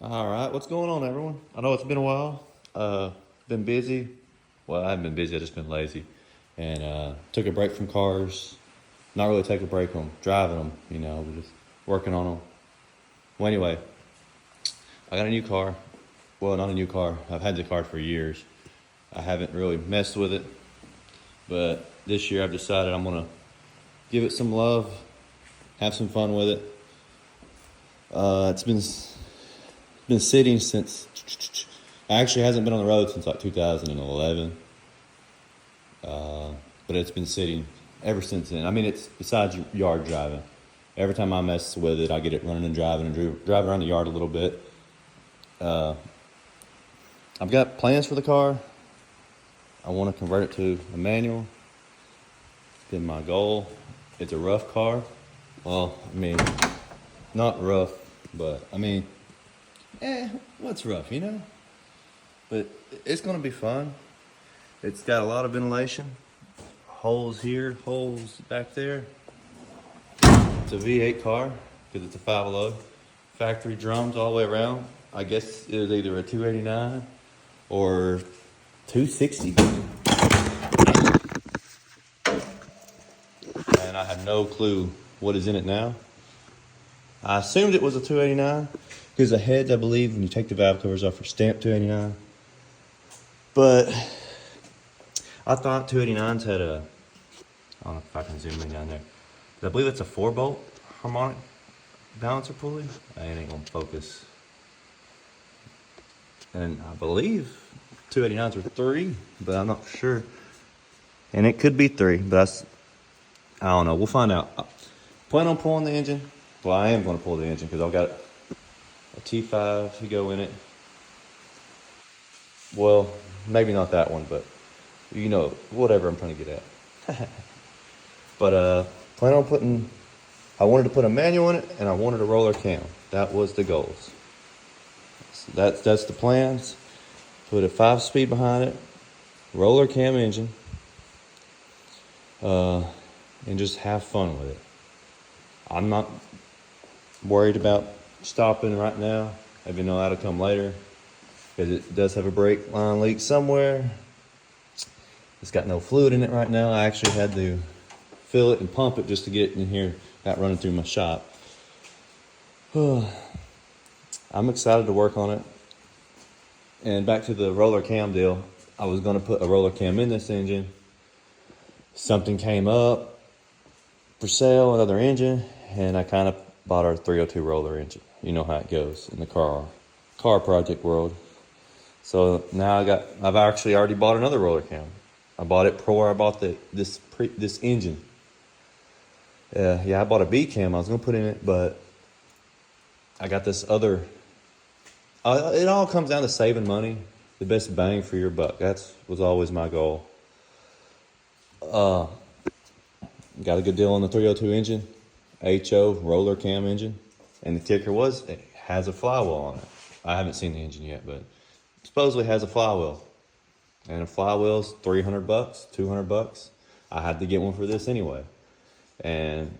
All right, what's going on, everyone? I know it's been a while. Been busy. Well, I haven't been busy. I've just been lazy, and took a break from cars. Not really take a break on driving them. We're just working on them. Well, anyway, I got a new car. Well, not a new car. I've had the car for years. I haven't really messed with it, but this year I've decided I'm gonna give it some love, have some fun with it. It's been sitting since. Actually hasn't been on the road since like 2011, but it's been sitting ever since then. I mean, it's besides yard driving. Every time I mess with it, I get it running and drive around the yard a little bit. I've got plans for the car. I want to convert it to a manual. Been my goal. It's a rough car. Well, I mean, not rough, but I mean, what's rough, But it's going to be fun. It's got a lot of ventilation. Holes here, holes back there. It's a V8 car because it's a 5.0. Factory drums all the way around. I guess it was either a 289 or 260. And I have no clue what is in it now. I assumed it was a 289 because the heads, I believe, when you take the valve covers off, are stamped 289. But I thought 289s had a, I don't know if I can zoom in down there. I believe it's a 4-bolt harmonic balancer pulley. It ain't gonna focus. And I believe 289s are 3, but I'm not sure. And it could be 3, but I don't know. We'll find out. I plan on pulling the engine. Well, I am gonna pull the engine because I've got a T5 to go in it. Well, maybe not that one, but whatever I'm trying to get at. But plan on I wanted to put a manual in it, and I wanted a roller cam. That was the goals. So that's the plans. Put a 5-speed behind it, roller cam engine, and just have fun with it. I'm not worried about stopping right now. Even though that'll come later, because it does have a brake line leak somewhere. It's got no fluid in it right now. I actually had to fill it and pump it just to get it in here, not running through my shop. I'm excited to work on it. And back to the roller cam deal. I was going to put a roller cam in this engine. Something came up for sale, another engine, and I kind of bought our 302 roller engine. You know how it goes in the car project world. So now I've actually already bought another roller cam. I bought it before I bought this engine. I bought a B cam I was gonna put in it, but I got this other. It all comes down to saving money, the best bang for your buck. Was always my goal. Got a good deal on the 302 engine, HO roller cam engine, and the kicker was it has a flywheel on it. I haven't seen the engine yet, but supposedly has a flywheel. And a flywheel's $300, $200. I had to get one for this anyway. And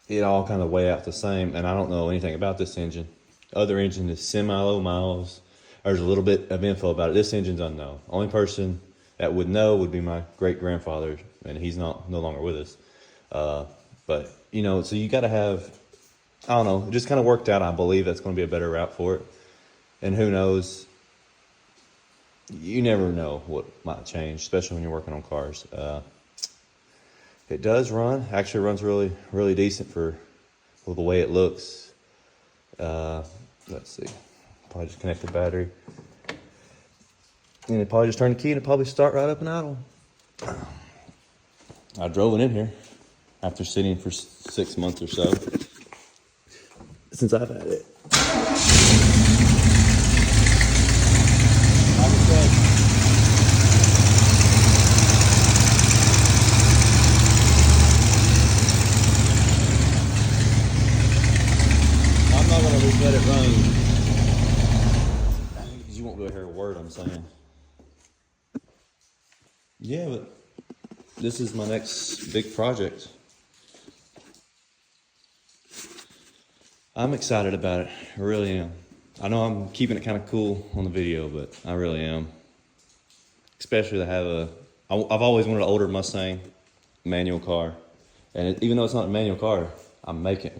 it all kind of weigh out the same. And I don't know anything about this engine. Other engine is semi-low miles. There's a little bit of info about it. This engine's unknown. Only person that would know would be my great-grandfather, and he's no longer with us. But, so you got to have, I don't know, it just kind of worked out. I believe that's going to be a better route for it. And who knows? You never know what might change, especially when you're working on cars. It does run. Actually runs really, really decent for the way it looks. Let's see. Probably just connect the battery. And it probably just turn the key and it probably start right up and idle. I drove it in here after sitting for 6 months or so since I've had it. Let it run. You won't be able to hear a word I'm saying. Yeah, but this is my next big project. I'm excited about it. I really am. I know I'm keeping it kind of cool on the video, but I really am. Especially to have I've always wanted an older Mustang manual car. And even though it's not a manual car, I'm making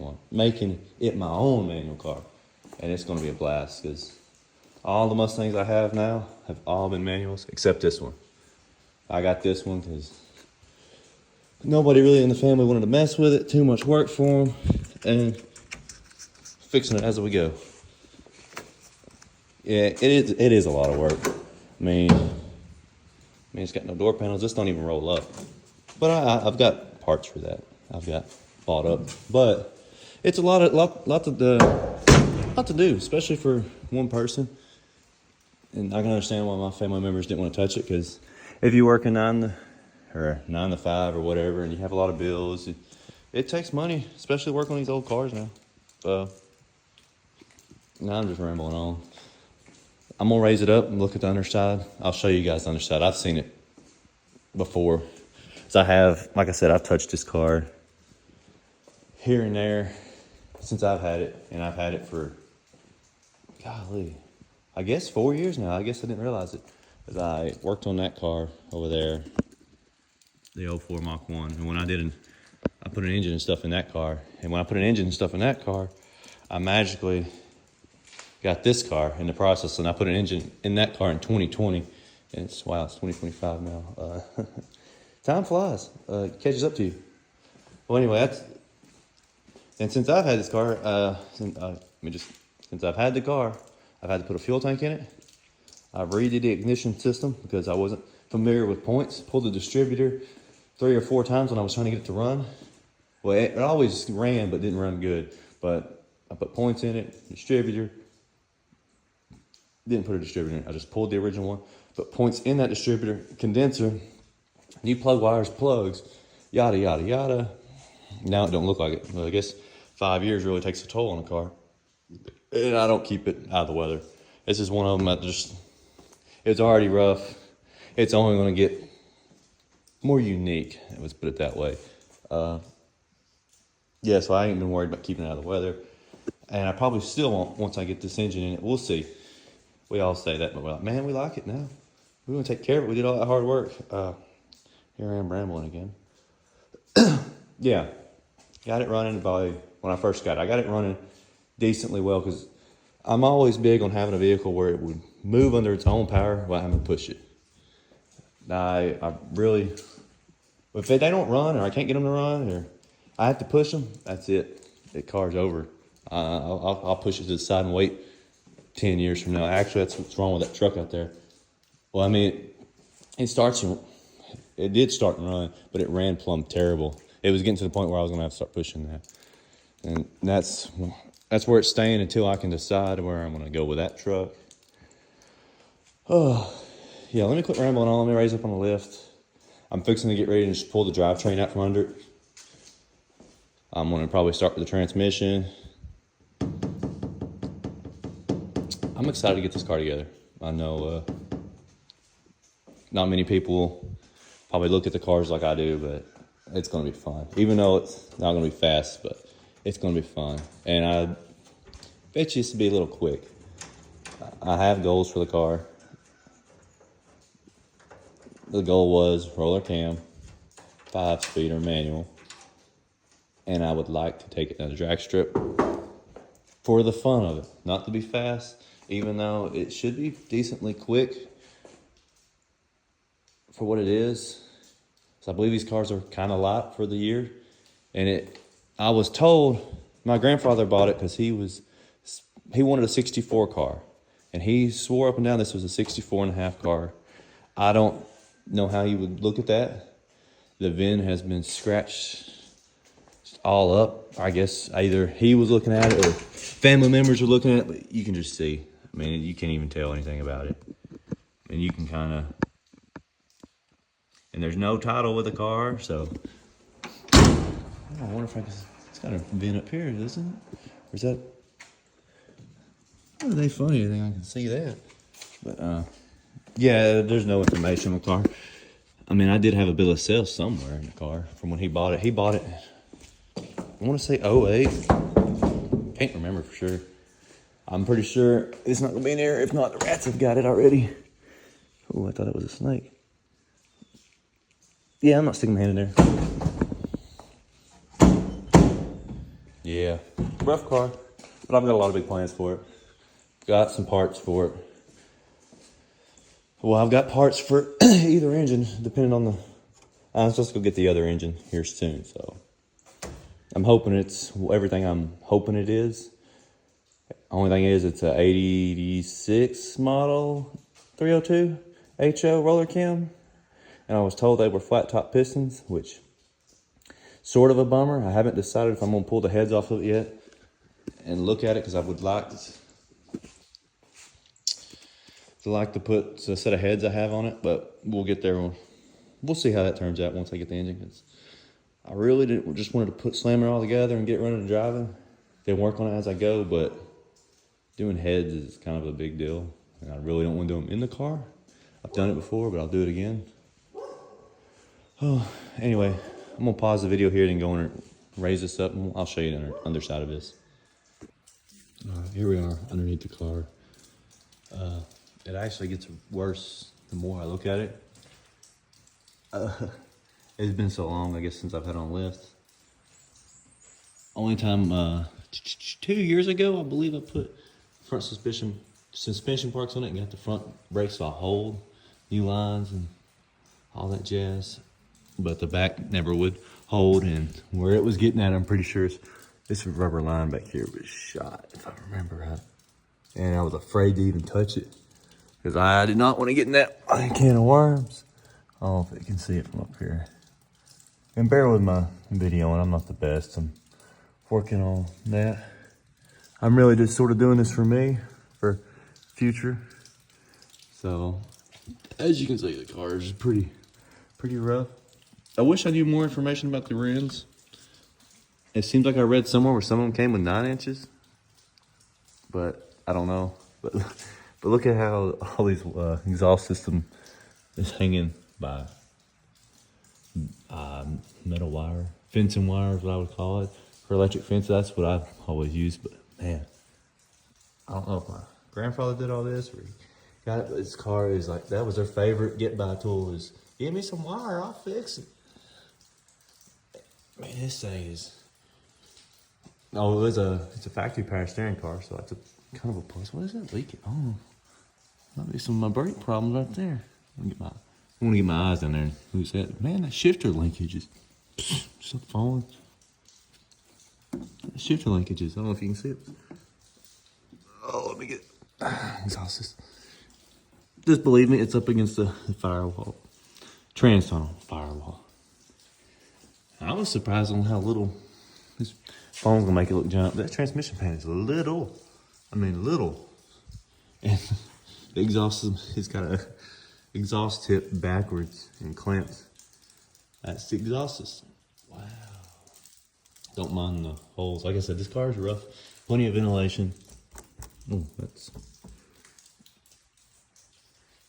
it my own manual car. And it's going to be a blast because all the Mustangs I have now have all been manuals except this one. I got this one because nobody really in the family wanted to mess with it. Too much work for them. And fixing it as we go. Yeah, it is a lot of work. I mean, it's got no door panels. This don't even roll up. But I've got parts for that. I've got bought up. But it's a lot to do, especially for one person. And I can understand why my family members didn't want to touch it, because if you work a 9 to 5 or whatever, and you have a lot of bills, it takes money, especially working on these old cars now. Now I'm just rambling on. I'm gonna raise it up and look at the underside. I'll show you guys the underside. I've seen it before. So like I said, I've touched this car here and there since I've had it, and I've had it for, golly, I guess 4 years now. I guess I didn't realize it, because I worked on that car over there, the 04 Mach 1. And when I put an engine and stuff in that car. And when I put an engine and stuff in that car, I magically got this car in the process, and I put an engine in that car in 2020. And it's 2025 now. Time flies. It catches up to you. Well, anyway, and since I've had this car, since I've had the car, I've had to put a fuel tank in it. I've redid the ignition system because I wasn't familiar with points. Pulled the distributor 3 or 4 times when I was trying to get it to run. Well, it always ran, but didn't run good. But I put points in it, distributor. Didn't put a distributor in it. I just pulled the original one. Put points in that distributor, condenser, new plug wires, plugs, yada, yada, yada. Now it don't look like it. Well, I guess 5 years really takes a toll on a car. And I don't keep it out of the weather. This is one of them that it's already rough. It's only going to get more unique, let's put it that way. Yeah, so I ain't been worried about keeping it out of the weather. And I probably still won't once I get this engine in it. We'll see. We all say that, but we're like, man, we like it now. We want to take care of it. We did all that hard work. Here I am rambling again. Yeah, got it running when I first got it. I got it running decently well because I'm always big on having a vehicle where it would move under its own power without having to push it. I really, if they don't run or I can't get them to run or I have to push them, that's it. The car's over. I'll push it to the side and wait 10 years from now. Actually, that's what's wrong with that truck out there. Well, I mean, it did start and run, but it ran plumb terrible. It was getting to the point where I was going to have to start pushing that. And that's where it's staying until I can decide where I'm going to go with that truck. Oh, yeah, let me quit rambling on. Let me raise up on the lift. I'm fixing to get ready to just pull the drivetrain out from under it. I'm going to probably start with the transmission. I'm excited to get this car together. I know not many people probably look at the cars like I do, but it's going to be fun. Even though it's not going to be fast, but it's going to be fun. And I bet you it's to be a little quick. I have goals for the car. The goal was roller cam, 5-speeder manual. And I would like to take it down the drag strip for the fun of it. Not to be fast, even though it should be decently quick for what it is. So I believe these cars are kind of light for the year. And I was told, my grandfather bought it because he wanted a 64 car. And he swore up and down this was a 64 and a half car. I don't know how you would look at that. The VIN has been scratched all up. I guess either he was looking at it or family members were looking at it, but you can just see. I mean, you can't even tell anything about it. And you can kind of, and there's no title with the car, so. Oh, I wonder if it's got a VIN up here, doesn't it? Or is that, oh, they funny, I think I can see that. But, yeah, there's no information on the car. I mean, I did have a bill of sale somewhere in the car from when he bought it. He bought it, I want to say 08. Can't remember for sure. I'm pretty sure it's not gonna be in there. If not, the rats have got it already. Oh, I thought it was a snake. Yeah, I'm not sticking my hand in there. Yeah, rough car, but I've got a lot of big plans for it. Got some parts for it. Well, I've got parts for either engine, depending on the... I'm supposed to go get the other engine here soon, so... I'm hoping it's everything I'm hoping it is. Only thing is, it's a 86 model 302 HO roller cam. And I was told they were flat top pistons, which sort of a bummer. I haven't decided if I'm gonna pull the heads off of it yet and look at it, because I would like to put a set of heads I have on it, but we'll get there. We'll see how that turns out once I get the engine. Cause I really just wanted to slam it all together and get running and driving. Then work on it as I go, but doing heads is kind of a big deal. And I really don't want to do them in the car. I've done it before, but I'll do it again. Oh, anyway, I'm gonna pause the video here and go and raise this up, and I'll show you the underside of this. All right, here we are underneath the car. It actually gets worse the more I look at it. It's been so long, I guess, since I've had on lift. Only time 2 years ago, I believe, I put front suspension parts on it and got the front brakes to hold, new lines and all that jazz. But the back never would hold, and where it was getting at, I'm pretty sure this rubber line back here was shot, if I remember right. And I was afraid to even touch it, because I did not want to get in that can of worms. I don't know if you can see it from up here. And bear with my video, and I'm not the best. I'm working on that. I'm really just sort of doing this for me, for future. So, as you can see, the car is pretty rough. I wish I knew more information about the rims. It seems like I read somewhere where some of them came with 9 inches, but I don't know. But look at how all these exhaust system is hanging by metal wire, fencing wire is what I would call it. For electric fence, that's what I've always used. But man, I don't know if my grandfather did all this or he got it. But this car is like, that was their favorite get-by tool, is give me some wire, I'll fix it. Man, this thing is... Oh, it's a factory power steering car, so that's a kind of a plus. What is that leaking? Oh, might be some of my brake problems right there. I want to get my eyes down there. Who's that? Man, that shifter linkage is stuff falling. Shifter linkages. I don't know if you can see it. Oh, let me get exhaust system. Just believe me, it's up against the firewall. Trans tunnel firewall. I was surprised on how little this phone's gonna make it look giant. That transmission pan is little. I mean, little. And the exhaust system, it's got a exhaust tip backwards and clamps. That's the exhaust system. Wow. Don't mind the holes. Like I said, this car is rough. Plenty of ventilation. Oh, that's...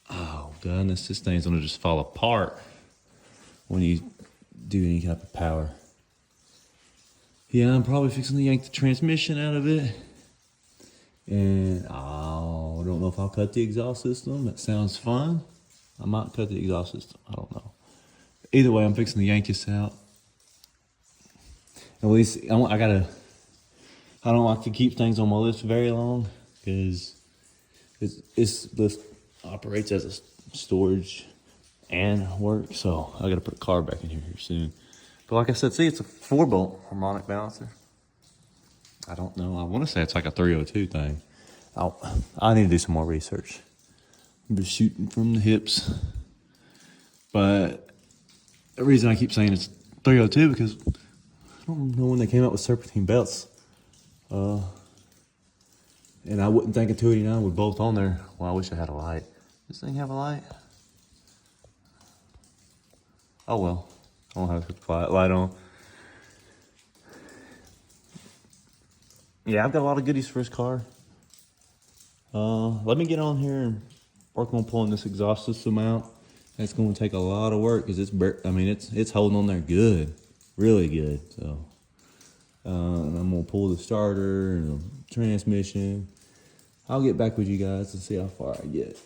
Oh, goodness. This thing's gonna just fall apart when you do any type of power. Yeah, I'm probably fixing to yank the transmission out of it. And I don't know if I'll cut the exhaust system. That sounds fun. I might cut the exhaust system. I don't know. Either way, I'm fixing to yank this out. At least I don't like to keep things on my list very long, because this list operates as a storage and work. So I got to put a car back in here soon. But like I said, see, it's a 4-bolt harmonic balancer. I don't know. I want to say it's like a 302 thing. I need to do some more research. I'm just shooting from the hips. But the reason I keep saying it's 302 because I don't know when they came out with serpentine belts. And I wouldn't think a 289 would bolt on there. Well, I wish I had a light. Does this thing have a light? Oh well. I don't have to put the light on. Yeah, I've got a lot of goodies for this car. Let me get on here and work on pulling this exhaust system out. That's going to take a lot of work because it's holding on there good, really good. So, and I'm going to pull the starter and the transmission. I'll get back with you guys and see how far I get.